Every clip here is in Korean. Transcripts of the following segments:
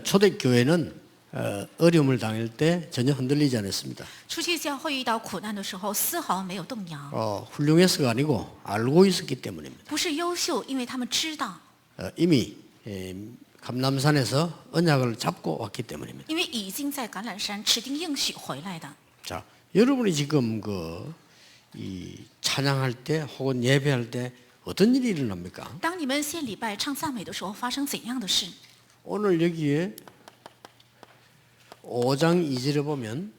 초대교회는 어려움을 당할 때 전혀 흔들리지 않았습니다. 初期教会遇到苦难的时候，丝毫没有动摇， 훌륭해서가 아니고 알고 있었기 때문입니다. 不是优秀，因为他们知道， 이미 감람산에서 언약을 잡고 왔기 때문입니다. 因为已经在橄榄山持定应许回来的。 자, 여러분이 지금 이 찬양할 때 혹은 예배할 때 어떤 일이 일어납니까? 当你们献礼拜、唱赞美的时候，发生怎样的事？ 오늘 여기에 5장 2절에 보면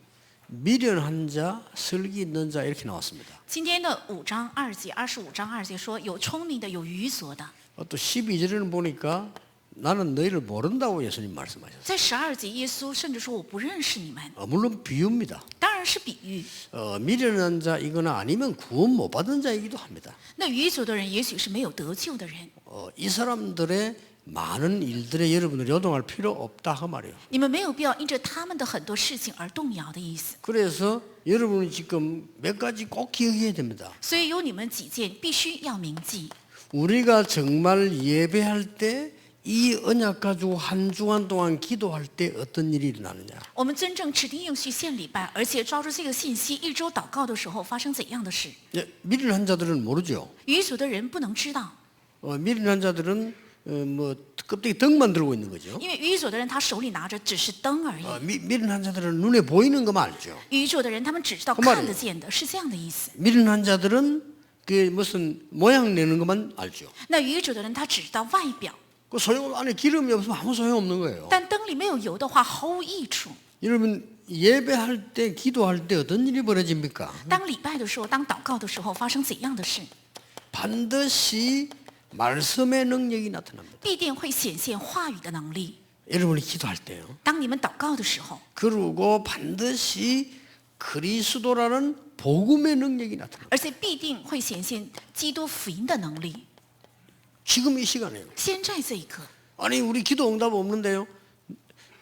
미련한 자, 슬기 있는 자 이렇게 나왔습니다. 今天的5章2节、25章2节说，有聪明的，有愚拙的。 또 12절에는 보니까 나는 너희를 모른다고 예수님 말씀하셨어요. 在12节，耶稣甚至说：“我不认识你们。 물론 비유입니다. ”当然是比喻。 미련한 자 이거나 아니면 구원 못 받은 자이기도 합니다. 那愚拙的人，也许是没有得救的人。 이 사람들의 많은 일들에 여러분을 요동할 필요 없다 그 말이에요. 你们没有必要因着他们的很多事情而动摇的意思。 그래서 여러분이 지금 몇 가지 꼭 기억해야 됩니다. 所以有你们几件必须要铭记。 우리가 정말 예배할 때 이 언약 가지고 한 주간 동안 기도할 때 어떤 일이 일어나느냐. 我们真正指定应许献礼拜，而且抓住这个信息，一周祷告的时候发生怎样的事？ 미련한 자들은 모르죠. 愚拙的人不能知道， 미련한 자들은 뭐 껍데기 덩만 들고 있는 거죠. 因为愚拙的人他手里拿着只是灯而已。 미련한 자들은 눈에 보이는 것만 알죠. 愚拙的人他们只知道 그 말이에요. 看得见的，是这样的意思。 미련한 자들은 그 무슨 모양 내는 것만 알죠. 那愚拙的人他只知道外表， 그 소용 안에 기름이 없으면 아무 소용 없는 거예요. 但灯里没有油的话毫无益处。 여러분 예배할 때 기도할 때 어떤 일이 벌어집니까? 当礼拜的时候，当祷告的时候，发生怎样的事？ 반드시 말씀의 능력이 나타납니다. 必定会显现话语的能力。 여러분이 기도할 때요. 当你们祷告的时候， 그리고 반드시 그리스도라는 복음의 능력이 나타납니다. 而且必定会显现基督福音的能力。 지금 이 시간에요. 现在这一刻， 아니 우리 기도 응답 없는데요.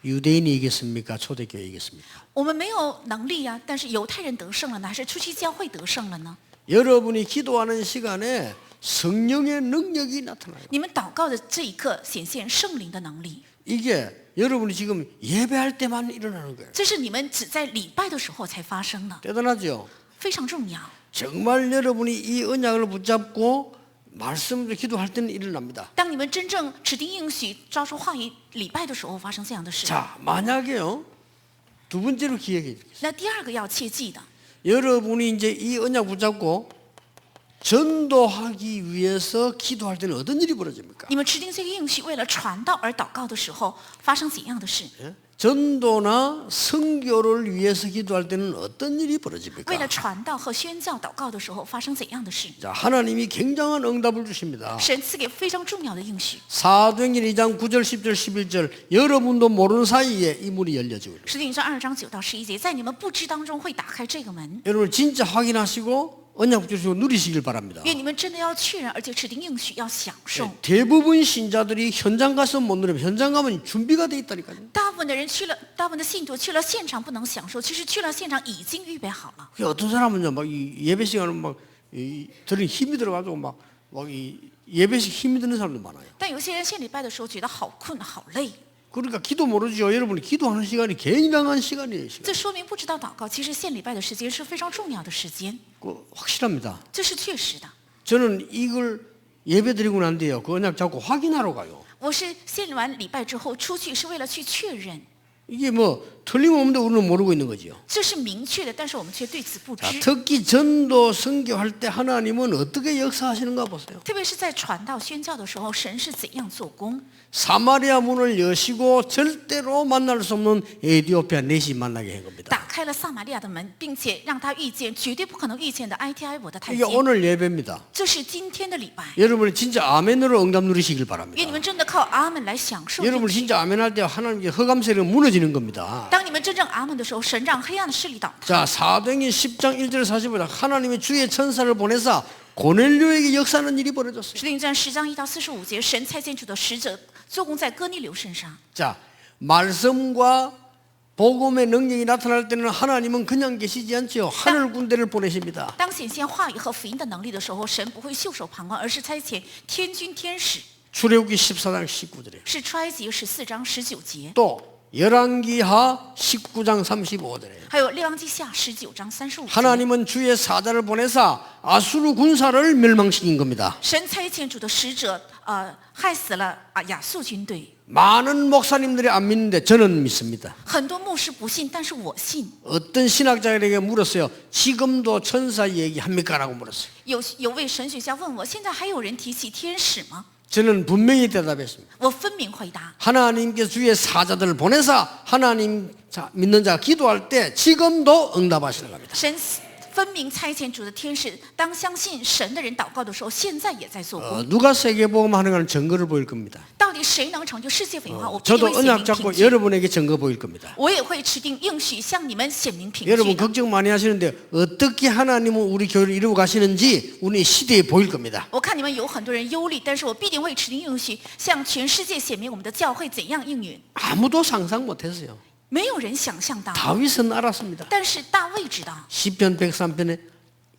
유대인이 이겼습니까? 초대교회 이겼습니까? 我们没有能力啊，但是犹太人得胜了呢，还是初期教会得胜了呢？ 여러분이 기도하는 시간에 성령의 능력이 나타나요. 你们祷告的这一刻显现圣灵的能力， 이게 여러분이 지금 예배할 때만 일어나는 거예요. 这是你们只在礼拜的时候才发生的， 대단하죠? 非常重要。 정말 여러분이 이 언약을 붙잡고 말씀으로 기도할 때는 일어납니다. 当你们真正指定应许、抓住话语礼拜的时候，发生这样的事。 자, 만약에요. 두 번째로 기억해 주세요. 那第二个要切记的， 여러분이 이제 이 언약 붙잡고 전도하기 위해서 기도할 때는 어떤 일이 벌어집니까? 你们指定这个应许，为了传道而祷告的时候，发生怎样的事？ 전도나 선교를 위해서 기도할 때는 어떤 일이 为了 벌어집니까? 传道和宣教祷告的时候，发生怎样的事？ 자, 하나님이 굉장한 응답을 주십니다. 神赐给非常重要的应许。 사도행전 2장 9절 10절 11절 여러분도 모르는 사이에 이 문이 열려지고 使徒行传2章9到11节，在你们不知当中会打开这个门。 여러분 진짜 확인하시고 언약 붙잡으시고 누리시길 바랍니다. 愿你们真的要确认，而且指定应许要享受。 대부분 신자들이 현장 가서 못 누리면 현장 가면 준비가 돼 있다니까요. 大部分的人去了，大部分的信徒去了现场不能享受，其实去了现场已经预备好了。 어떤 사람은요 막 이 예배 시간은 막 들은 힘이 들어가지고 막 이 예배식 힘이 드는 사람도 많아요. 但有些人献礼拜的时候觉得好困好累， 그러니까 기도 모르죠. 여러분이 기도하는 시간이 굉장한 시간이에요. 시간. 这说明不知道祷告。其实献礼拜的时间是非常重要的时间， 확실합니다. 这是确实的。 저는 이걸 예배 드리고 난 뒤에요. 그 언약 잡고 확인하러 가요. 我是献完礼拜之后出去，是为了去确认， 이게 뭐 틀림없는데 우리는 모르고 있는 거지요. 这是明确的，但是我们却对此不 자, 知。 특히 전도 선교할 때 하나님은 어떻게 역사하시는가 보세요. 特别是在传道宣教的时候，神是怎样做工？ 사마리아 문을 여시고 절대로 만날 수 없는 에티오피아 넷이 만나게 한 겁니다. 打开了撒玛利亚的门，并且让他遇见绝对不可能遇见的埃提埃伯的太 이게 监。 오늘 예배입니다. 这是今天的礼拜， 여러분이 진짜 아멘으로 응답 누리시길 愿 바랍니다. 你们真的靠阿门来享受这 여러분 个。 진짜 아멘할 때 하나님께 허감세력이 무너지는 겁니다. 当你们真正阿门的时候，神让黑暗的势力倒塌。 자, 사도행전 10장 1절 40절 하나님의 주의 천사를 보내사 고넬료에게 역사하는 일이 벌어졌어요. 使徒行传10章1到45节，神差遣主的使者做工在哥尼流身上。 자, 말씀과 복음의 능력이 나타날 때는 하나님은 그냥 계시지 않죠. 하늘 군대를 보내십니다. 当显现话语和福音的能力的时候，神不会袖手旁观，而是差遣天军天使 출애굽기 14장 19절에 是出埃及14章19节， 또 열왕기하 19장 35절에 还有列王记下19章35节。 하나님은 주의 사자를 보내사 아수르 군사를 멸망시킨 겁니다. 神差遣主的使者，害死了亚述军队。 많은 목사님들이 안 믿는데 저는 믿습니다. 很多牧师不信，但是我信。 어떤 신학자에게 물었어요. 지금도 천사 얘기합니까? 라고 물었어요. 有位神学家问我，现在还有人提起天使吗？ 저는 분명히 대답했습니다. 我分明回答， 하나님께서 주의 사자들을 보내사 하나님 믿는 자 기도할 때 지금도 응답하시는 겁니다. 神分明差遣主的天使，当相信神的人祷告的时候，现在也在做工。 누가 세계복음하는 건 증거를 보일 겁니다. 到底谁能成就世界福音化？我必 저도 会显 언약 明 잡고 凭据。 여러분에게 증거 보일 겁니다. 我也会持定应许，向你们显明凭 여러분 据的。 걱정 많이 하시는데 어떻게 하나님은 우리 교회를 이루어 가시는지 우리 시대에 보일 겁니다. 我看你们有很多人忧虑，但是我必定会持定应许，向全世界显明我们的教会怎样应允。 아무도 상상 못했어요. 没有人想象到， 다윗은 알았습니다. 但是大卫知道。 시편 103편에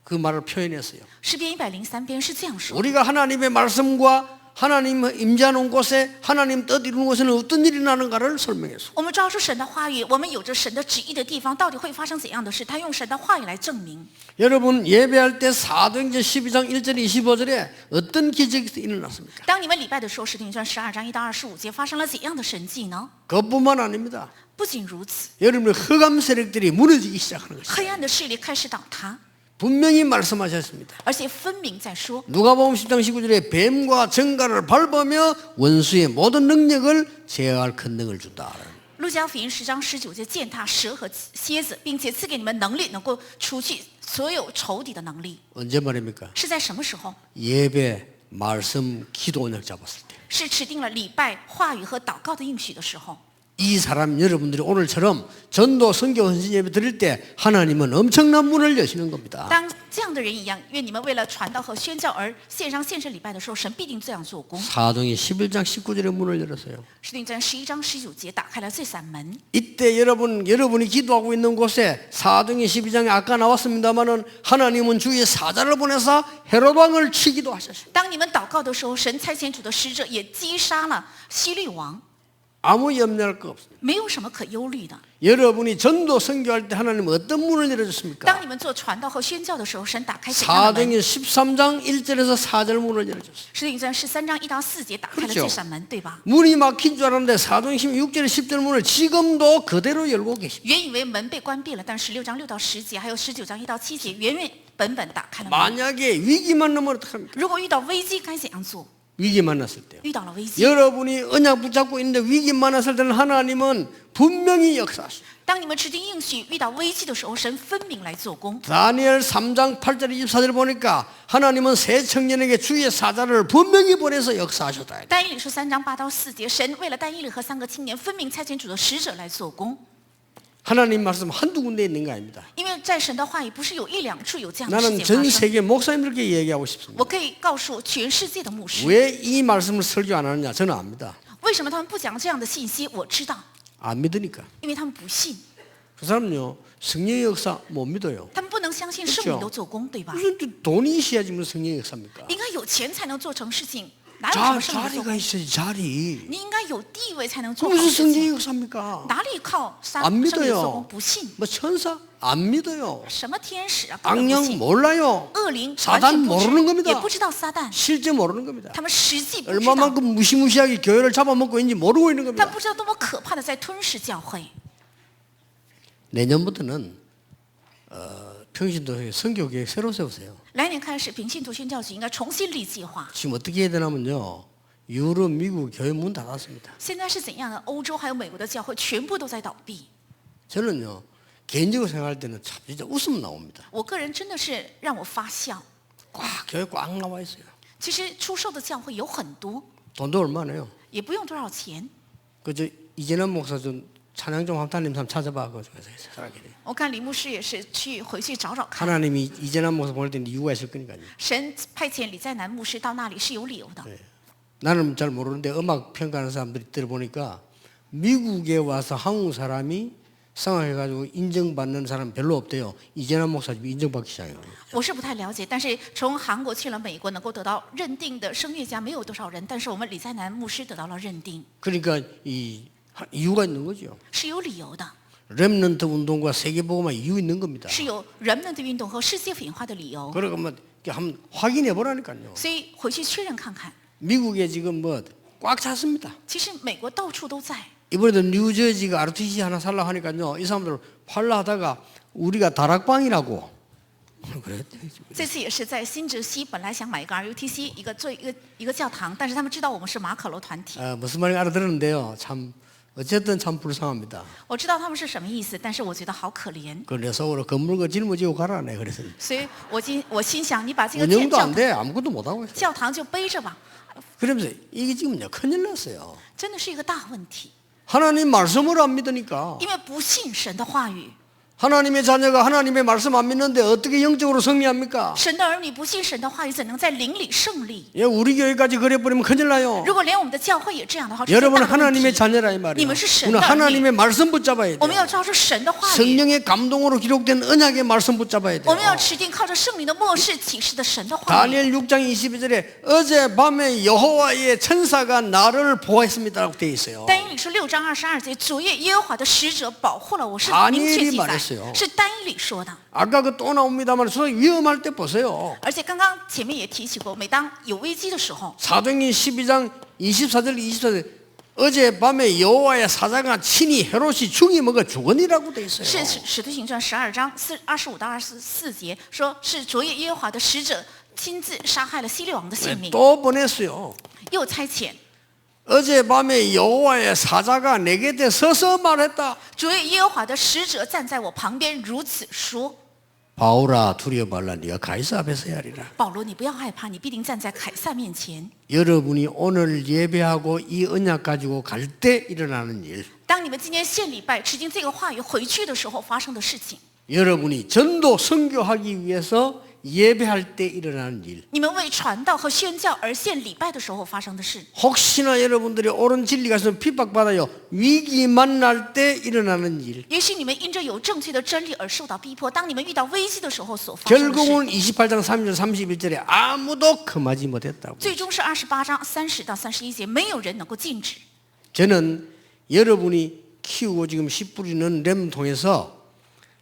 그 말을 표현했어요. 诗篇103篇是这样说： 우리가 하나님의 말씀과 하나님 임재하는 곳에 하나님 뜻 이루는 곳에는 어떤 일이 나는가를 설명했어요. 我们抓住神的话语，我们有着神的旨意的地方，到底会发生怎样的事？他用神的话语来证明。 여러분 예배할 때 사도행전 12장 1절 25절에 어떤 기적이 일어났습니까? 当你们礼拜的时候，使徒行传12章1到25节发生了怎样的神迹呢？ 그것뿐만 아닙니다. 不仅如此， 여러분의 흑암 세력들이 무너지기 시작하는 것입니다. 黑暗的势力开始倒塌， 분명히 말씀하셨습니다. 而且分明在说， 누가복음 10장 19절에 뱀과 정갈을 밟으며 원수의 모든 능력을 제어할 큰 능을 준다. 路加福音10章19节践踏蛇和蝎子，并且赐给你们能力，能够除去所有仇敌的能力。 언제 말입니까? 是在什么时候？ 예배, 말씀, 기도 언약 잡았을 때. 是持定了礼拜、话语和祷告的应许的时候。 이 사람 여러분들이 오늘처럼 전도 선교 헌신 예배 드릴 때 하나님은 엄청난 문을 여시는 겁니다. 当这样的人一样，愿你们为了传道和宣教而献上献身礼拜的时候，神必定这样做工。 사도행전 11장 19절에 문을 열었어요. 使徒行传11章19节打开了这扇门。 이때 여러분이 기도하고 있는 곳에 사도행전 12장에 아까 나왔습니다마는 하나님은 주의 사자를 보내사 헤롯 왕을 치기도 하셨습니다. 当你们祷告的时候，神差遣主的使者也击杀了希律王， 아무 염려할 거 없습니다. 没有什么可忧虑的。 여러분이 전도 선교할 때 하나님은 어떤 문을 열어줬습니까? 当你们做传道和宣教的时候，神打开怎样的门？ 사도행전 13장 1절에서 4절 문을 열어줬어요. 使徒行传13章1到4节打开了 그렇죠 这扇门，对吧？ 문이 막힌 줄 알았는데 사도행전 6절에 10절 문을 지금도 그대로 열고 계십니다. 原以为门被关闭了，但16章6到10节，还有19章1到7节，原本打开了门。 만약에 위기만 나면 어떡합니까? 如果遇到危机该怎样做？ 위기 만났을 때요. 遇到了危机， 여러분이 언약 붙잡고 있는데 위기 만났을 때는 하나님은 분명히 역사하십니다. 当你们持定应许遇到危机的时候，神分明来做工。 다니엘 3장 8절 24절 보니까 하나님은 새 청년에게 주의 사자를 분명히 보내서 역사하셨다. 但以理书3章8到4节，神为了但以理和3个青年，分明差遣主的使者来做工。 하나님 말씀 한두 군데 있는 거 아닙니다. 因为在神的话语不是有一两处有这样的事 나는 件 전 发生。 세계 목사님들께 얘기하고 싶습니다. 我可以告诉全世界的牧师， 왜 이 말씀을 설교 안 하느냐? 저는 압니다. 为什么他们不讲这样的信息？我知道， 안 믿으니까. 因为他们不信， 그 사람은요 성령의 역사 못 믿어요. 他们不能相信圣灵都做工，对吧？ 무슨 돈이 있어야지 무슨 성령의 역사입니까? 应该有钱才能做成事情，哪有什么圣灵做 자리가 工？ 있어야지 자리. 你应该有地位才能 그 做好 무슨 事 성령의 情， 역사입니까? 哪里靠圣 안 灵做 믿어요. 工？不信， 뭐 천사 안 믿어요. 什么天使啊，根本不 악령 信， 몰라요. 恶灵完 사단 全不 모르는 知， 겁니다. 也不知道撒旦， 실제 모르는 겁니다. 他们实际不知道， 얼마만큼 무시무시하게 교회를 잡아먹고 있는지 모르고 있는 他 겁니다. 不知道多么可怕的在吞噬教会。 내년부터는 평신도에 선교계획 새로 세우세요. 来年开始，平信徒宣教局应该重新立计划。 지금 어떻게 해야 되냐면요. 유럽, 미국 교회 문 닫았습니다. 现在是怎样的？欧洲还有美国的教会全部都在倒闭。 저는요. 개인적으로 생각할 때는 참 진짜 웃음 나옵니다. 我个人真的是让我发笑。 교회 꽉 나와 있어요. 其实出售的教会有很多， 돈도 얼마 내요. 也不用多少钱。 그저 이재남 목사 좀 찬양 좀 한달님 한번 찾아봐. 그래서 살아게 돼. 我看李牧师也是去回去找找看。 하나님이 이재남 목사 보낼 때는 이유가 있을 거니까요. 神派遣李在南牧师到那里是有理由的。 나는 잘 모르는데 음악 평가하는 사람들이 들어보니까 미국에 와서 한국 사람이 생각해가지고 인정받는 사람 별로 없대요. 이재남 목사님이 인정받기 시작해요. 我是不太了解，但是从韩国去了美国，能够得到认定的声乐家没有多少人，但是我们李在南牧师得到了认定， 그러니까 이 이유가 있는 거죠. 是有理由的， 렘넌트 운동과 세계복음화 이유 있는 겁니다. 是有人们的运动和世界文化的理由。 그러고 뭐 한번 확인해 보라니까요. 所以回去确认看看， 미국에 지금 뭐 꽉 찼습니다. 其实美国到处都在。 이번에도 뉴저지가 RTC 하나 살라 하니까요. 이 사람들 팔라 하다가 우리가 다락방이라고 그랬대. 这次也是在新泽西，本来想买一个 RUTC， 做一个教堂，但是他们知道我们是马可罗团体。 무슨 말인지 알아들었는데요. 참 어쨌든 참 불쌍합니다. 我知道他们是什么意思，但是我觉得好可怜， 그래 서울로 건물 그 짊어지고 가라네. 그래서 所以我心想，你把这个 운영도 教 안 돼. 아무것도 못 하고 있어. 教堂就背着吧， 그러면서 이게 지금요 큰일 났어요. 真的是一个大问题， 하나님 말씀을 안 믿으니까 因为不信神的话语。 하나님의 자녀가 하나님의 말씀 안 믿는데 어떻게 영적으로 승리합니까? 神的儿女不信神的话语，怎能在灵里胜利？ 예, 우리 교회까지 그래 버리면 큰일 나요. 如果连我们的教会也这样的话，这是 여러분 大问 하나님의 题。 자녀라 이 말이에요. 你们是神 우리는 的儿女， 하나님의 말씀 붙잡아야 我们 돼요. 要抓住神的话语， 성령의 감동으로 기록된 언약의 말씀 붙잡아야 我们要 돼요. 持定靠着圣灵的末世启示的神的话语。 다니엘 6장 22절에 어젯밤에 여호와의 천사가 나를 보호했습니다라고 되어 있어요. 但以理书6章22节，昨夜耶和华的使者保护了我，是 다니엘이 明确记载 말했어요 ，是单以理说的。 아까 그 또 나옵니다만 저 위험할 때 보세요. 而且刚刚前面也提起过，每当有危机的时候， 사도행전 12장 24절 24절 어젯밤에 여호와의 사자가 친히 헤롯이 죽이 먹어 죽으니라고 되어 있어요. 是使徒行传12章25到24节，说是昨夜耶和华的使者亲自杀害了希律王的性命， 또 보냈어요. 又差遣 어젯밤에 여호와의 사자가 내게 대 서서 말했다. 昨夜耶和华的使者站在我旁边，如此说： 바울아 두려워 말라 네가 가이사 앞에 서야 하리라. 保罗，你不要害怕，你必定站在凯撒面前。 여러분이 오늘 예배하고 이 언약 가지고 갈 때 일어나는 일, 当你们今天献礼拜、持经这个话语回去的时候发生的事情， 여러분이 전도 선교하기 위해서 예배할 때 일어나는 일, 你们为传道和宣教而献礼拜的时候发生的事， 혹시나 여러분들이 옳은 진리가 있으면 핍박받아요. 위기 만날 때 일어나는 일, 也许你们因着有正确的真理而受到逼迫，当你们遇到危机的时候所发生的事， 결국은 28장 30절 31절에 아무도 금하지 못했다고. 最终是28章30到31节，没有人能够禁止。 저는 여러분이 키우고 지금 씨 뿌리는 렘 통해서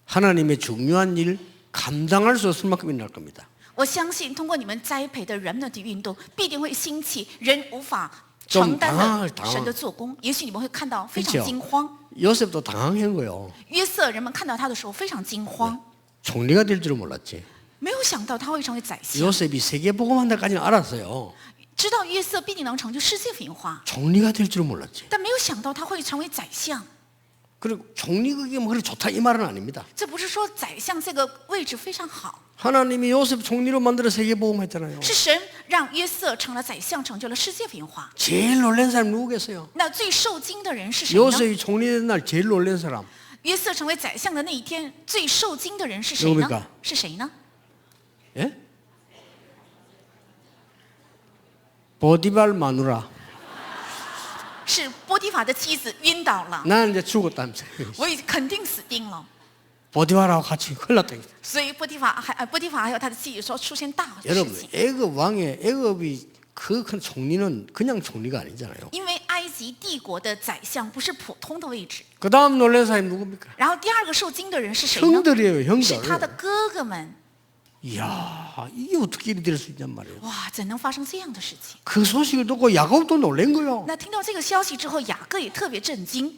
하나님의 중요한 일 감당할 수 없을 만큼 일어날 겁니다. 我相信，通过你们栽培的人们的运动，必定会兴起人无法 좀 承担 당황 的神的做工。也许你们会看到非常惊慌。 요셉도 당황한 거예요. 约瑟人们看到他的时候非常惊慌， 총리가 될 줄은 몰랐지. 没有想到他会成为宰相。 요셉이 세계복음한다까지는 알았어요. 知道约瑟必定能成就世界文化， 총리가 될 줄은 몰랐지. 但没有想到他会成为宰相。 그리고 총리 그게 뭐 그렇게 좋다 이 말은 아닙니다. 这不是说宰相这个位置非常好， 하나님이 요셉 총리로 만들어 세계복음했잖아요. 是神让约瑟成了宰相，成就了世界文化。 제일 놀란 사람 누구겠어요? 那最受惊的人是谁呢？ 요셉이 총리 된 날 제일 놀란 사람 约瑟成为宰相的那一天，最受惊的人是谁 누굽니까 呢？是谁呢？ 예? 보디발 마누라. 是波提法的妻子晕倒了， 나는 이제 죽었다면서. 我已肯定死定了。 보디발하고 같이 큰일 났다. 所以波提法还有他的妻子说出现大的事 여러분 情， 애굽 왕의 애굽이 그 큰 총리는 그냥 총리가 아니잖아요. 因为埃及帝国的宰相不是普通的位置。 그 다음 놀란 사람이 누굽니까? 然后第二个受惊的人是谁呢？ 형들이에요 是他的 형들. 哥哥们。 이야 이게 어떻게 이리 될 수 있냔 말이에요. 哇，怎能发生这样的事情？ 그 소식을 듣고 야곱도 놀란 거예요. 那听到这个消息之后，雅各也特别震惊。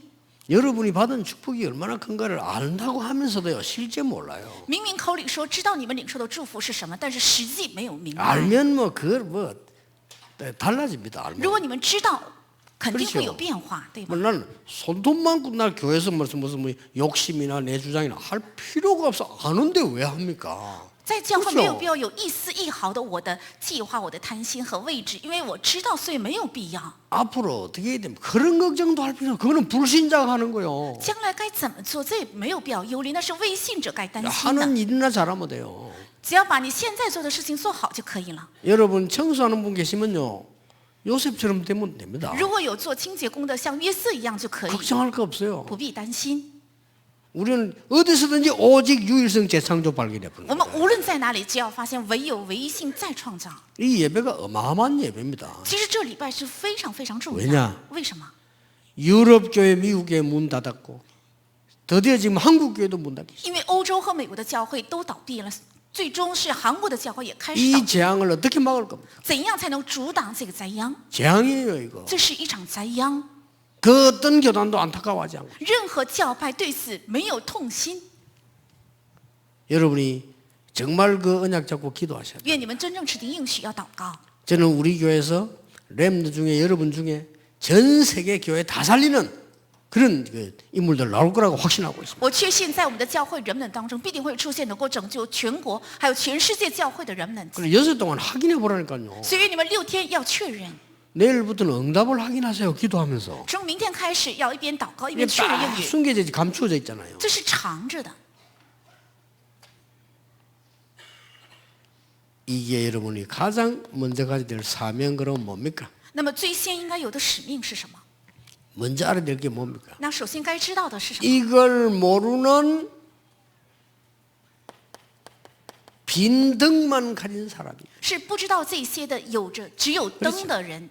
여러분이 받은 축복이 얼마나 큰가를 안다고 하면서도요 실제 몰라요. 明明口里说知道你们领受的祝福是什么，但是实际没有明白。 알면 뭐 그걸 뭐 달라집니다. 如 알면. 果你们知道，肯定会有变化，对吧 뭐 ？ 나는 손돈 많고 나 교회에서 무슨 뭐 욕심이나 내 주장이나 할 필요가 없어. 아는데 왜 합니까? 在教会没有必要有一丝一毫的我的计划、我的贪心和位置，因为我知道，所以没有必要。 앞으로 어떻게 해야 되면 그런 걱정도 할 필요. 그거는 불신자가 하는 거요. 将来该怎么做，这也没有必要忧虑，那是未信者该担心的。 하는 일이나 잘하면 돼요. 只要把你现在做的事情做好就可以了。 여러분 청소하는 분 계시면요 요셉처럼 되면 됩니다. 如果有做清洁工的，像约瑟一样就可以， 걱정할 거 없어요. 不必担心。 우리는 어디서든지 오직 유일성 재창조 발견해 보는 我们 거예요. 无论在哪里，只要发现唯有唯一性再创造。 이 예배가 어마어마한 예배입니다. 其实这礼拜是非常非常重 왜냐 要。为什么？ 유럽 교회, 미국 교회 문 닫았고 드디어 지금 한국 교회도 문 닫기. 因为欧洲和美国的教会都倒闭了，最终是韩国的教会也开始倒 이 闭。 재앙을 어떻게 막을 겁니까? 怎样才能阻挡这个灾殃？ 재앙이에요 이거. 这是一场灾殃， 그 어떤 교단도 안타까워하지 않고 任何教派对此没有痛心。 여러분이 정말 그 언약 잡고 기도하셔야 돼요. 愿你们真正持定应许，要祷告。 저는 우리 교회에서 렘너 중에 여러분 중에 전 세계 교회 다 살리는 그런 그 인물들 나올 거라고 확신하고 있습니다. 我确信，在我们的教会人们当中，必定会出现能够拯救全国还有全世界教会的人们。 그래 6일 동안 확인해 보라니까요. 所以愿你们6天要确认， 내일부터는 응답을 확인하세요. 기도하면서. 从明天开始要一边祷告一 이게 边确认 딱 应许， 숨겨져 있지 감추어져 있잖아요. 这是藏着的。 이게 여러분이 가장 먼저 가져야 될 사명 그럼 뭡니까? 那么最先应该有的使命是什么？ 먼저 알아야 될 게 뭡니까? 那首先该知道的是什么？ 이걸 모르는 빈 등만 가진 사람이 是不知道这些的，有着只有灯的人。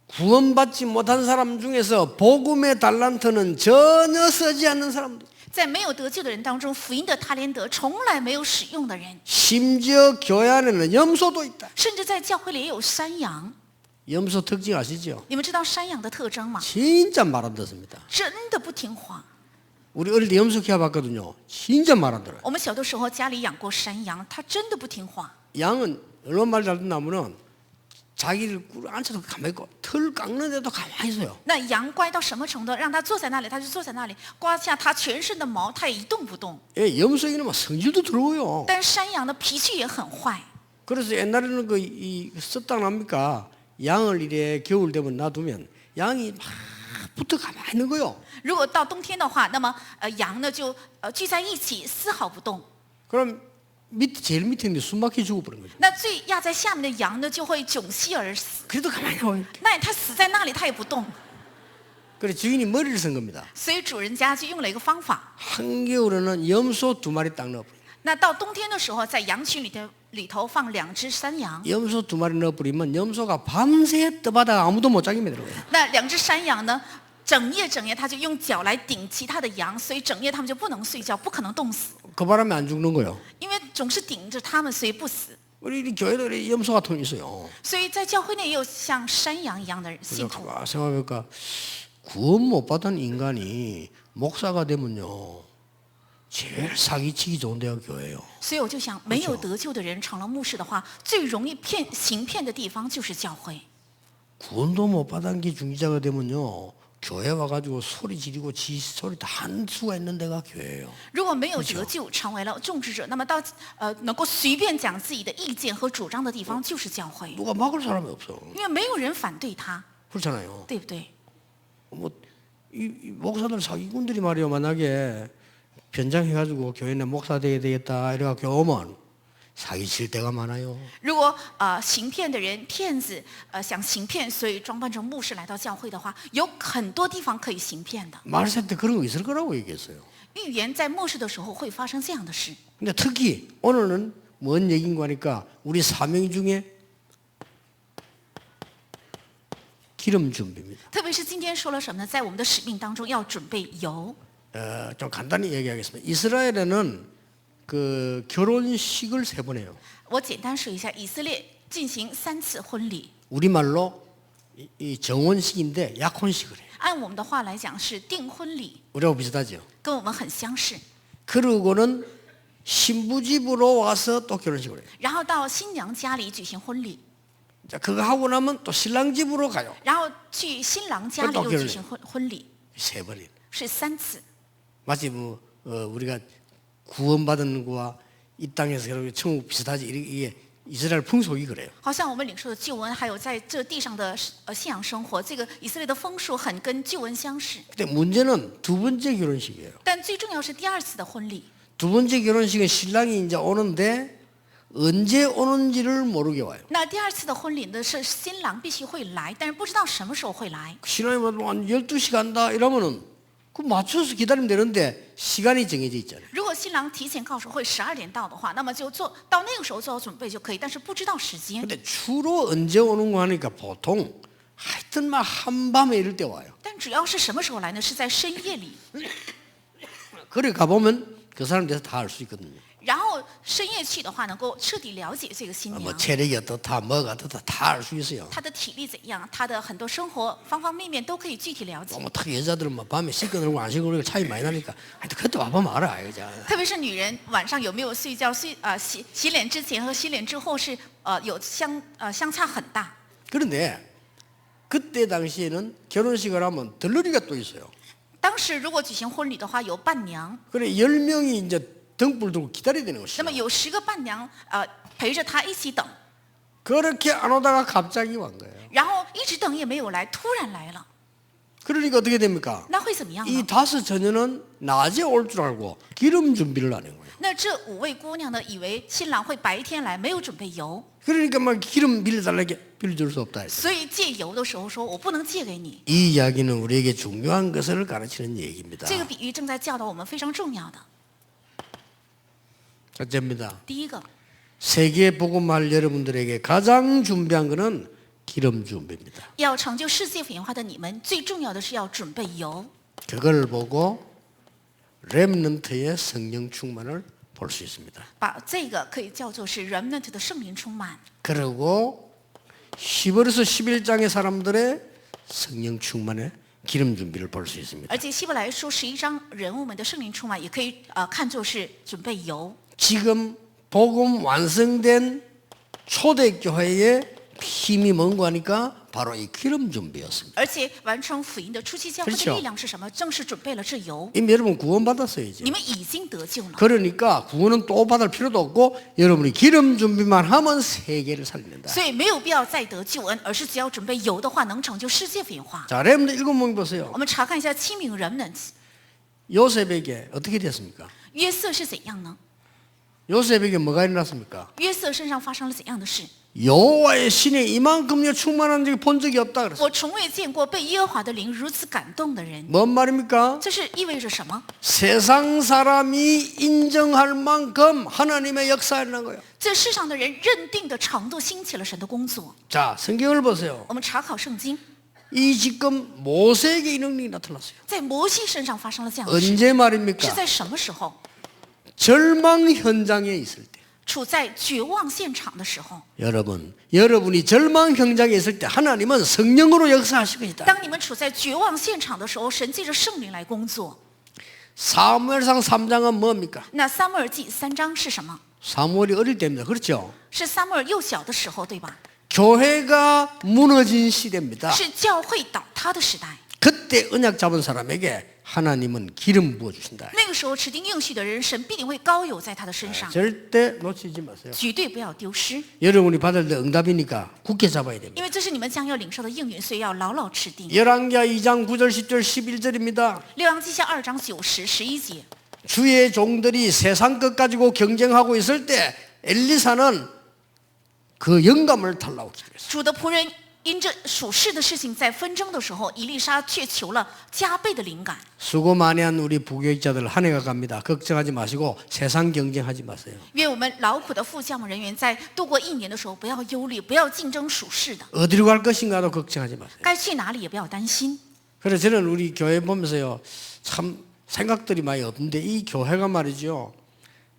구원받지 못한 사람 중에서 복음의 달란트는 전혀 쓰지 않는 사람들 在没有得救的人当中，福音的他连德从来没有使用的人， 심지어 교회 안에는 염소도 있다. 甚至在教会里也有山羊。 염소 특징 아시죠? 你们知道山羊的特征吗？ 진짜 말 안 듣습니다. 真的不听话。 우리 어릴 때 염소 키워봤거든요. 진짜 말 안 들어요. 我们小的时候家里养过山羊，它真的不听话。 양은 얼마나 말 잘 듣냐면은 자기를 꿇어 앉혀도 가만히 있고 털 깎는데도 가만히 있어요. 那羊乖到什么程度？让它坐在那里，它就坐在那里，刮下它全身的毛，它也一动不动。 예, 염소에는 막 성질도 더러워요. 但是山羊的脾气也很坏， 그래서 옛날에는 이 썼다 납니까? 양을 이래 겨울 되면 놔두면 양이 막 붙어 가만히 있는 거요. 如果到冬天的话，那么羊呢就聚在一起，丝毫不动。 그럼 제일 밑에 있는데 숨 막혀 죽어버린 거죠. 那最压在下面的羊呢，就会窘息而死。 그래도 가만히 있고. 那它死在那里，它也不动。 그래 주인이 머리를 쓴 겁니다. 所以主人家就用了一个方法。 한겨울에는 염소 2마리 딱 넣어버려요. 那到冬天的时候，在羊群里头放2只山羊。 염소 2마리 넣어버리면 염소가 밤새 떠바다가 아무도 못 자게 만들어요. 那2只山羊呢，整夜它就用脚来顶其他的羊，所以整夜它们就不能睡觉，不可能冻死， 그 바람에 안 죽는 거요. 因为总是顶着它们，所以不死。 우리 교회도 염소 같은 거 있어요. 所以在教会内也有像山羊一样的信 그래서 徒。 가만 생각해보니까 구원 못 받은 인간이 목사가 되면요 제일 사기치기 좋은 데가 교회예요. 所以我就想，没有得救的人成了牧师的话，最容易行骗的地方就是教会。 구원도 못 받은 게 중지자가 되면요 교회 와가지고 소리 지르고 지 소리 다 한 수가 있는 데가 교회예요. 如果没有得救，成为了种植者，那么到能够随便讲自己的意见和主张的地方就是教会， 누가 막을 사람이 없어. 因为没有人反对他， 그렇잖아요. 对不对？ 이 목사들 사기꾼들이 말이요 만약에 변장해가지고 교회 내 목사 돼야 되겠다 이래갖고 오면 사기칠 때가 많아요. 如果行骗的人骗子想行骗，所以装扮成牧师来到教会的话，有很多地方可以行骗的。 말세 때 그런 거 있을 거라고 얘기했어요. 预言在末世的时候会发生这样的事。 근데 특히 오늘은 뭔 얘기인가 하니까 우리 사명 중에 기름 준비입니다. 特别是今天说了什么呢？在我们的使命当中要准备油。 좀 간단히 얘기하겠습니다. 이스라엘에는 그 결혼식을 3번 해요. 我简单说一下，以色列进行3次婚礼， 우리말로 이 정혼식인데 약혼식을 해요. 按我们的话来讲是订婚礼， 우리하고 비슷하죠. 跟我们很相似。 그러고는 신부 집으로 와서 또 결혼식을 해요. 然后到新娘家里举行婚礼， 자, 그거 하고 나면 또 신랑 집으로 가요. 然后去新郎家里又举行婚礼， 3번이에요. 是3次。 마치 우리가 구원받은 거와 이 땅에서 천국 비슷하지. 이게 이스라엘 풍속이 그래요. 好像我们领受的救恩，还有在这地上的信仰生活，这个以色列的风俗很跟救恩相似。 근데 문제는 2번째 결혼식이에요. 但最重要是第2次的婚礼。 2번째 결혼식은 신랑이 이제 오는데 언제 오는지를 모르게 와요. 那第2次的婚礼呢，是新郎必须会来，但是不知道什么时候会来。 신랑이 한 12시 간다 이러면은 그 맞춰서 기다리면 되는데 시간이 정해져 있잖아요. 如果新郎提前告诉会12点到的话，那么就做到那个时候做好准备就可以，但是不知道时间。 근데 주로 언제 오는 거 하니까 보통 하여튼 막 한밤에 이럴 때 와요. 但主要是什么时候来呢？是在深夜里。 그래 가보면 그 사람 대해서 다 알 수 있거든요. 然后深夜去的话，能够彻底了解这个新 뭐 娘， 체력이 어떻다 뭐가 어떻다 다 알 수 있어요. 她的体力怎样，她的很多生活方方面面都可以具体了解。 뭐 특히 여자들은 뭐 밤에 씻고 들고 안 씻고 그러고 차이 많이 나니까 하여튼 그것도 와보면 알아 이거. 特别是女人晚上有没有睡觉，洗脸之前和洗脸之后是有相差很大。 그런데 그때 당시에는 결혼식을 하면 들러리가 또 있어요. 当时如果举行婚礼的话，有伴娘， 그래 10명이 이제 등불 들고 기다려야 되는 那 것이죠. 么有10个伴娘陪着她一起等， 그렇게 안 오다가 갑자기 온 거예요. 然后一直等也没有来，突然来了， 그러니까 어떻게 됩니까? 那会怎么样 이 呢？ 5 처녀는 낮에 올 줄 알고 기름 준비를 안 한 거예요. 那这5位姑娘呢，以为新郎会白天来，没有准备油， 그러니까 막 기름 빌려달라게 빌려줄 수 없다 했어요. 所以借油的时候说我不能借给你。 이 이야기는 우리에게 중요한 것을 가르치는 얘기입니다. 这个比喻正在教导我们非常重要的。 첫째입니다. 第一个， 세계 복음할 여러분들에게 가장 준비한 것은 기름 준비입니다. 要成就世界福音化的你们，最重要的是要准备油。 그걸 보고 렘넌트의 성령 충만을 볼 수 있습니다. 把这个可以叫做是 remnant 的圣灵充满， 그리고 히브리서 11장의 사람들의 성령 충만의 기름 준비를 볼 수 있습니다. 而且希伯来书11章人物们的圣灵充满，也可以看作是准备油。 지금 복음 완성된 초대교회의 힘이 뭔가 하니까 바로 이 기름 준비였습니다. 而且完成福音的初期教会 그렇죠 的力量是什么？正是准备了这油。 이미 여러분 구원받았어요 이제. 你们已经得救了， 그러니까 구원은 또 받을 필요도 없고 여러분이 기름 준비만 하면 세계를 살린다. 所以没有必要再得救恩，而是只要准备油的话，能成就世界福音化。 자, 렘넌트 7명 보세요. 我们查看一下7名 remnant， 요셉에게 어떻게 됐습니까? 约瑟是怎样呢？ 요셉에게 뭐가 일어났습니까? 约瑟身上发生了怎样的事？ 여호와의 신에 이만큼요 충만한 적이 본 적이 없다 그랬어요. 我从未见过被耶和华的灵如此感动的人。 뭔 말입니까? 这是意味着什么？ 세상 사람이 인정할 만큼 하나님의 역사가 일어난 거예요. 这世上的人认定的程度兴起了神的工作。 자, 성경을 보세요. 我们查考圣经， 이 지금 모세에게 이 능력이 나타났어요. 在摩西身上发生了这样的事， 언제 是 말입니까? 在什么时候？ 절망 현장에 있을 때. 处在绝望现场的时候。 여러분이 절망 현장에 있을 때 하나님은 성령으로 역사하시고 있다. 当你们处在绝望现场的时候，神借着圣灵来工作。 사무엘상 3장은 뭡니까? 那撒母耳记3章是什么？ 사무엘이 어릴 때입니다. 그렇죠? 是撒母耳幼小的时候，对吧？ 교회가 무너진 시대입니다. 是教会倒塌的时代。 그때 언약 잡은 사람에게 하나님은 기름 부어 주신다. 那个时候持定应许的人，神必定会高有在他的身上， 절대 놓치지 마세요. 绝对不要丢失， 여러분이 받을 때 응답이니까 굳게 잡아야 됩니다. 因为这是你们将要领受的应允，所以要牢牢持定。 열왕기하 2장 9절 10절 11절입니다. 列王记下2章9、10、11节， 주의 종들이 세상 것 가지고 경쟁하고 있을 때 엘리사는 그 영감을 달라고 기도했어요. 主的仆人因着属世的事情在纷争的时候，以利沙却求了加倍的灵感。 수고 많이 한 우리 부교육자들 한 해가 갑니다. 걱정하지 마시고 세상 경쟁하지 마세요. 愿我们劳苦的副教牧人员在度过1年的时候，不要忧虑，不要竞争属世的， 어디로 갈 것인가도 걱정하지 마세요. 该去哪里也不要担心。 그래서 저는 우리 교회 보면서요 참 생각들이 많이 없는데 이 교회가 말이죠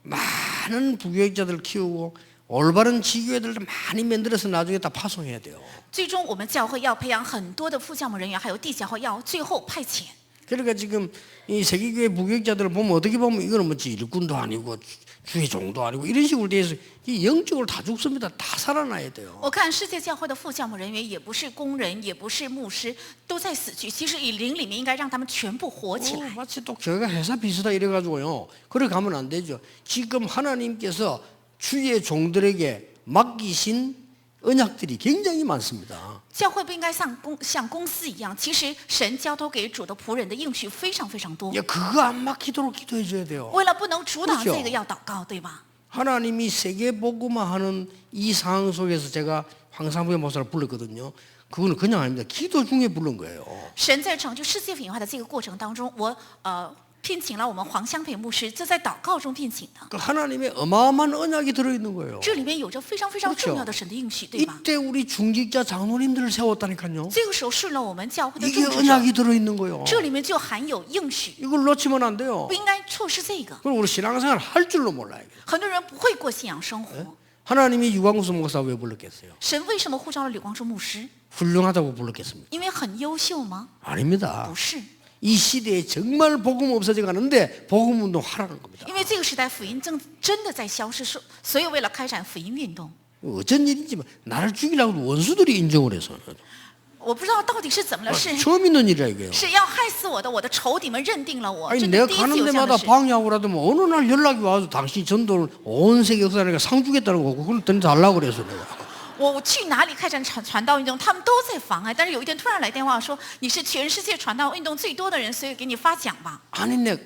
많은 부교육자들 키우고 올바른 지교회들을 많이 만들어서 나중에 다 파송해야 돼요. 最终，我们教会要培养很多的副教牧人员，还有地教会要最后派遣。 그러니까 지금 이 세계교회 부교육자들을 보면 어떻게 보면 이거는 뭐 일꾼도 아니고 주의 종도 아니고 이런 식으로 돼서 이 영적으로 다 죽습니다. 다 살아나야 돼요. 我看世界教会的副教牧人员也不是工人，也不是牧师，都在死去。其实以灵里面应该让他们全部活起来。 마치 또 교회가 회사 비슷하다 이래가지고요. 그래 가면 안 되죠. 지금 하나님께서 주의 종들에게 맡기신 언약들이 굉장히 많습니다. 教会不应该像公司一样，其实神交托给主的仆人的应许非常非常多。 야, 그거 안 막히도록 기도해 줘야 돼요. 为了不能阻挡 그렇죠 这个，要祷告，对吧？ 하나님이 세계 복음화하는 이 상황 속에서 제가 황상부의 목사를 불렀거든요. 그거는 그냥 아닙니다. 기도 중에 부른 거예요. 神在成就世界品化的这个过程当中，我聘请了我们黄香培牧师，这在祷告中聘请的。 그 하나님의 어마어마한 언약이 들어있는 거예요. 这里面有着非常非常重要的神的应许，对吧？ 이때 우리 중직자 장로님들을 세웠다니까요. 这个时候顺了我们教会的 이게 众职者， 언약이 들어있는 거예요. 这里面就含有应许， 이걸 놓치면 안 돼요. 不应该错失这个。 그럼 우리 신앙생활 할 줄로 몰라요. 很多人不会过信仰生活， 하나님이 유광수 목사 왜 불렀겠어요? 神为什么呼召了吕光中牧师？ 훌륭하다고 불렀겠습니까? 因为很优秀吗？ 아닙니다. 不是， 이 시대에 정말 복음 없어져 가는데 복음 운동 하라는 겁니다. 因为这个时代福音真的在消失，所以为了开展福音运动， 어쩐 일인지 나를 죽이려고 원수들이 인정을 해서 我不知道到底是怎么了，是 처음 있는 일이라 이거예요. 是要害死我的，我的仇敌们认定了我， 아니 这 내가 是第一次 가는 有这样 데마다 的事。 방해하고라도 뭐 어느 날 연락이 와서 당신 전도를 온 세계 역사니까 상 주겠다는 거고 그걸 돈 달라고 그래서 내가 我去哪里开展传道运动，他们都在妨碍。但是有一天突然来电话说，你是全世界传道运动最多的人，所以给你发奖吧。 아니 내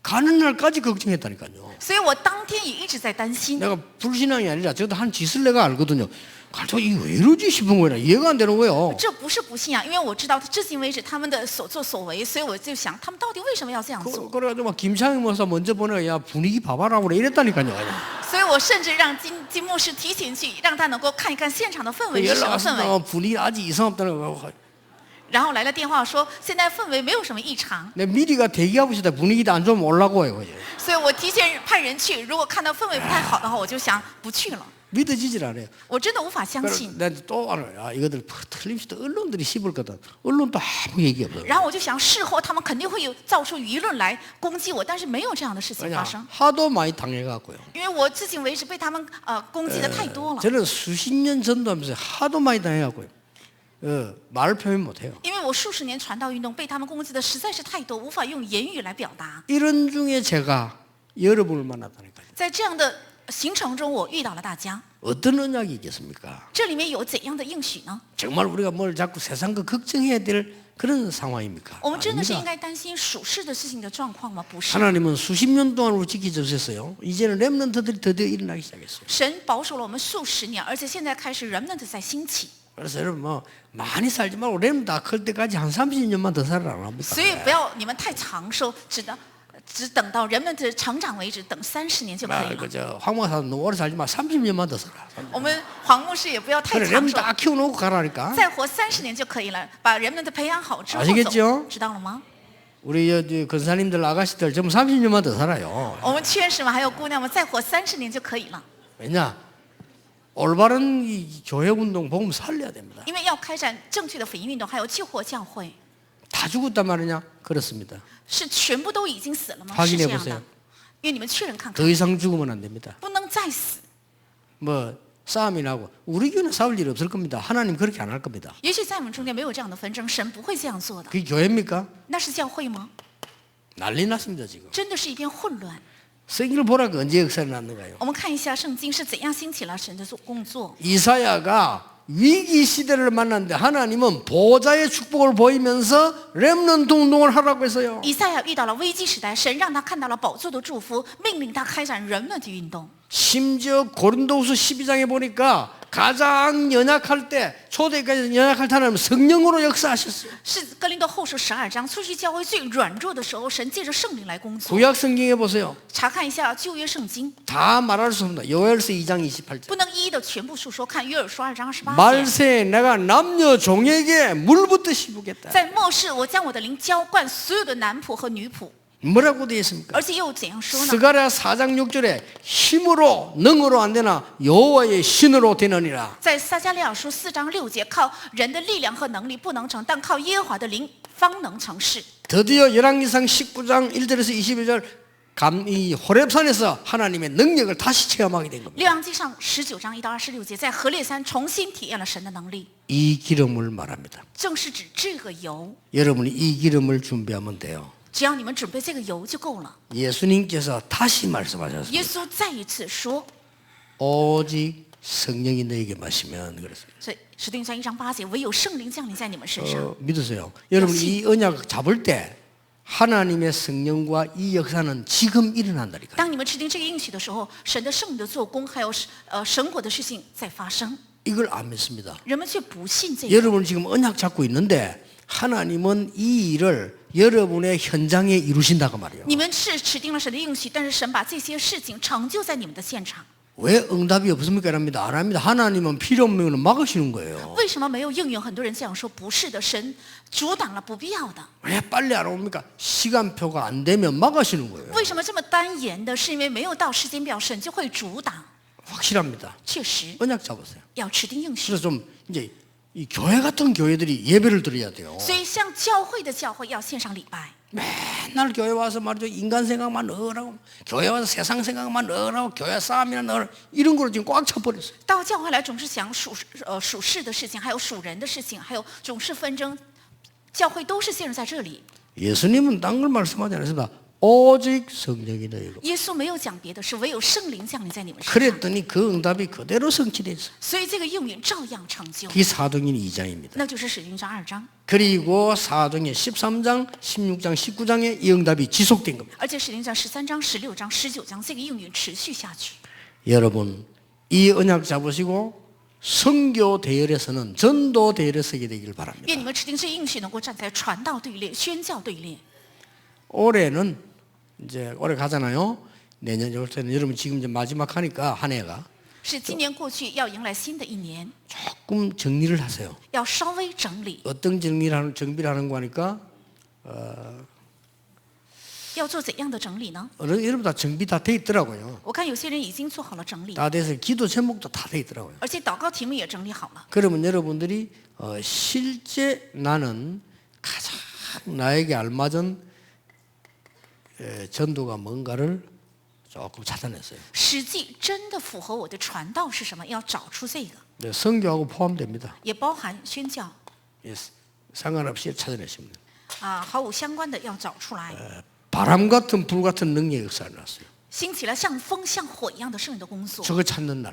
가는 날까지 걱정했다니까요. 所以我当天也一直在担心。 내가 불신앙이 아니라 저도 한 짓을 내가 알거든요. 가서 이거 왜 이러지 싶은 거야. 이해가 안 되는 거예요. 这不是不信仰，因为我知道至今为止他们的所作所为，所以我就想他们到底为什么要这样做？ 그래가지고 막 김창희 목사 먼저 보내가 야 분위기 봐봐라 그래 이랬다니까요. 所以我甚至让金牧师提前去，让他能够看一看现场的氛围是什 연락 么氛围。 왔습니다. 분위기 아직 이상 없다는 거. 然后来了电话说，现在氛围没有什么异常， 내 미리가 대기하고 있다. 분위기도 안 좋으면 올라고 해요. 所以我提前派人去。如果看到氛围不太好的话，我就想不去了。 믿어지질 않아요. 我真的无法相 그래서 信。 내가 또 알아요. 이거들 틀림없이 언론들이 씹을 거다. 언론도 아무 얘기 없어요. 然后我就想，事后他们肯定会有造出舆论来攻击我，但是没有这样的事情发 왜냐 生， 하도 많이 당해갖고요. 因为我至今为止被他们攻击的太多了。 저는 수십 년 전도하면서 하도 많이 당해갖고요. 말을 표현 못해요. 因为我数十年传道运动被他们攻击的实在是太多，无法用言语来表达。 이런 중에 제가 여러분을 만났다니까요. 在这样的行程中，我遇到了大家。 어떤 언약이 있겠습니까? 这里面有怎样的应许呢？ 정말 우리가 뭘 자꾸 세상 거 걱정해야 될 그런 상황입니까? 我们真的是应 아닙니다. 该担心属世的事情的状况吗？不是。 하나님은 수십 년 동안 우리 지켜주셨어요. 이제는 렘넌트들이 드디어 일어나기 시작했어요. 神保守了我们数十年，而且现在开始 remnant 在兴起， 그래서 여러분 뭐 많이 살지 말고 렘 다 클 때까지 한 30년만 더 살아라 합니다. 所以不要你们太长寿，只等到人们的成长为止，等30年就可以了。 그저 황목사도 너무 오래 살지 마. 30년만 더 살아. 我们黄牧师也不要太 그래 长 렘 寿， 다 키워놓고 가라니까. 再活30年就可以了，把人们的培养好之后 아시겠죠 走，知道了吗？ 우리 권사님들 아가씨들 전부 30년만 더 살아요. 我们劝士们还有姑娘们再活30年就可以了， 왜냐? 올바른 이 교회 운동 복음 살려야 됩니다. 因为要开展正确的福音运动，还有救活教会， 다 죽었단 말이냐? 그렇습니다. 是全部都已经死了吗？ 확인해 是这样 보세요 的，因为你们确认看 더 看， 이상 죽으면 안 됩니다. 不能再死。 뭐 싸움이 나고 우리 교회는 싸울 일 없을 겁니다. 하나님 그렇게 안 할 겁니다. 也许在我们中间没有这样的纷争，神不会这样做的。 그게 교회입니까? 那是教会吗？ 난리 났습니다 지금. 真的是一片混乱。 성경을 보라고 언제 역사를 났는가요? 我们看一下圣经是怎样兴起了神的工作。 이사야가 위기 시대를 만났는데 하나님은 보좌의 축복을 보이면서 렘넌트 운동을 하라고 했어요. 以赛亚遇到了危机时代，神让他看到了宝座的祝福，命令他开展人们的运动。 심지어 고린도후서 12장에 보니까 가장 연약할 때 초대까지 연약할 때 하나님은 성령으로 역사하셨어요. 是哥林多后书12章，初期教会最软弱的时候，神借着圣灵来工作。 구약 성경에 보세요. 查看一下旧约圣经， 다 말할 수 없습니다. 요엘서 2장 28절. 不能一一的全部述说。看约珥书2章28节， 말세 내가 남녀 종에게 물붓듯이 부겠다. 在末世，我将我的灵浇灌所有的男仆和女仆， 뭐라고 되어 있습니까? 而且又怎样说呢？ 스가랴 4장 6절에 힘으로 능으로 안 되나 여호와의 신으로 되느니라. 在撒迦利亚书4章6节，靠人的力量和能力不能成，但靠耶和华的灵方能成事。 드디어 열왕기상 19장 1절에서 21절 이 호렙산에서 하나님의 능력을 다시 체험하게 된 겁니다. 列王记上19章1到26节，在何烈山重新体验了神的能力， 이 기름을 말합니다. 正是指这个油。 여러분이 이 기름을 준비하면 돼요. 只要你们准备这个油就够了。 예수님께서 다시 말씀하셨습니다. 耶稣再一次说， 오직 성령이 너에게 마시면 그랬습니다. 所以使徒行传1章8节，唯有圣灵降临在你们身上。 믿으세요. 여러분 이 언약 잡을 때 하나님의 성령과 이 역사는 지금 일어난다니까요. 当你们制定这个应许的时候，神的圣灵的做工，还有神国的事情在发生。 이걸 안 믿습니다. 人们却不信这个。 여러분 지금 언약 잡고 있는데 하나님은 이 일을 여러분의 현장에 이루신다고 말이에요. 你们是持定了神的应许，但是神把这些事情成就在你们的现场。 왜 응답이 없습니까? 이랍니다. 안 합니다. 하나님은 필요 없는 건 막으시는 거예요. 为什么没有应允？很多人这样说，不是的，神阻挡了不必要的。 왜 빨리 안 옵니까? 시간표가 안 되면 막으시는 거예요. 为什么这么单言的？是因为没有到时间表，神就会阻挡。 확실합니다. 确实 언약 잡으세요. 要持定应许， 그래서 좀 이제 이 교회 같은 교회들이 예배를 드려야 돼요. 所以像教会的教会要献上礼拜。 맨날 교회 와서 말이죠. 인간 생각만 넣으라고, 교회 와서 세상 생각만 넣으라고, 교회 싸움이나 넣으라고, 이런 걸로 지금 꽉 차버렸어요. 到教会来总是想属世的事情，还有属人的事情，还有种氏纷争，教会都是陷入在这里。 예수님은 딴 걸 말씀하지 않았습니다. 오직 성령이 너희로. 耶稣没有讲别的，是唯有圣灵降临在你们身上， 그랬더니 그 응답이 그대로 성취됐어요. 所以这个应允照样成就。 그게 사도행전 2장입니다. 那就是使徒行传2章， 그리고 사도행전 13장, 16장, 19장에 이 응답이 지속된 겁니다. 而且使徒行传13章、16章、19章这个应允持续下去。 여러분, 이 언약 잡으시고 선교 대열에서는 전도 대열에 서게 되길 바랍니다. 愿你们持定这应许，能够站在传道队列、宣教队列。 올해는 이제 올해 가잖아요. 내년 올 때는 여러분 지금 이제 마지막 하니까 한 해가 是今年过去，要迎来新的一年， 조금 정리를 하세요. 要稍微整理， 어떤 정비를 하는 거 하니까 要做怎样的整理呢？ 여러분 다 정비 다 돼 있더라고요. 我看有些人已经做好了整理， 다 돼서 기도 제목도 다 돼 있더라고요. 而且祷告题目也整理好了。 그러면 여러분들이 실제 나는 가장 나에게 알맞은 전도가 뭔가를 조금 찾아냈어요. 实际真的符合我的传道是什么？要找出这个， 네, 선교하고 포함됩니다. 也包含宣教 예, 상관없이 찾아내시면 돼요. 啊，毫无相关的要找出来。 바람 같은 불 같은 능력의 역사가 났어요. 兴起了像风像火一样的圣灵的工作。 저거 찾는 날.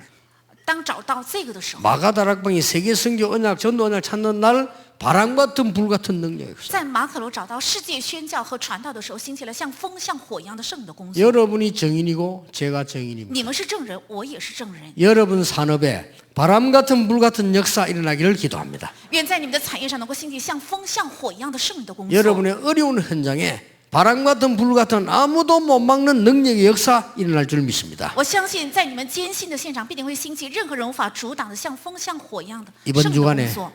当找到这个的时候， 마가다락방이 세계 선교 언약 전도 언약 찾는 날 바람 같은 불 같은 능력의 역사. 在马可楼找到世界宣教和传道的时候，兴起了像风像火一样的圣灵的工作。 여러분이 정인이고 제가 정인입니다. 你们是证人，我也是证人。 여러분 산업에 바람 같은 불 같은 역사 일어나기를 기도합니다. 愿在你们的产业上能够兴起像风像火一样的圣灵的工作。 여러분의 어려운 현장에 바람 같은 불 같은 아무도 못 막는 능력의 역사 일어날 줄 믿습니다. 我相信在你们艰辛的现场，必定会兴起任何人无法阻挡的像风像火一样的 이번 圣灵的 주간에 工作。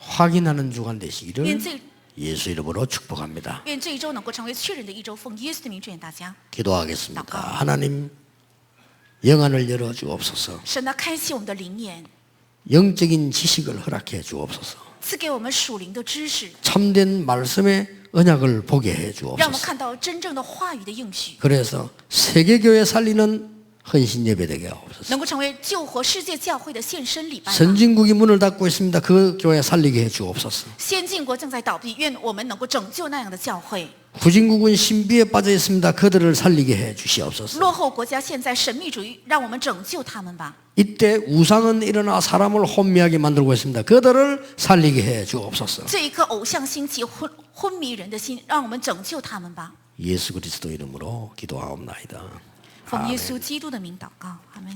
확인하는 주간 되시기를 愿这 예수 이름으로 축복합니다. 愿这一周能够成为确认的一周，奉耶稣的名祝愿大家。 기도하겠습니다.祷告。 하나님 영안을 열어 주옵소서. 神呢，开启我们的灵眼， 영적인 지식을 허락해 주옵소서. 赐给我们属灵的知识， 참된 말씀의 언약을 보게 해 让我们 주옵소서. 看到真正的话语的应许， 그래서 세계교회 살리는 헌신 예배 되게 하옵소서. 能够成为救活世界教会的献身礼拜。 선진국이 문을 닫고 있습니다. 그 교회 살리게 해 주옵소서. 先进国正在倒闭，愿我们能够拯救那样的教会。 후진국은 신비에 빠져 있습니다. 그들을 살리게 해 주시옵소서. 落后国家现在神秘主义，让我们拯救他们吧。 이때 우상은 일어나 사람을 혼미하게 만들고 있습니다. 그들을 살리게 해 주옵소서. 这一颗偶像兴起昏迷人的心，让我们拯救他们吧。 예수 그리스도 이름으로 기도하옵나이다. 奉耶稣基督的名祷告，阿门。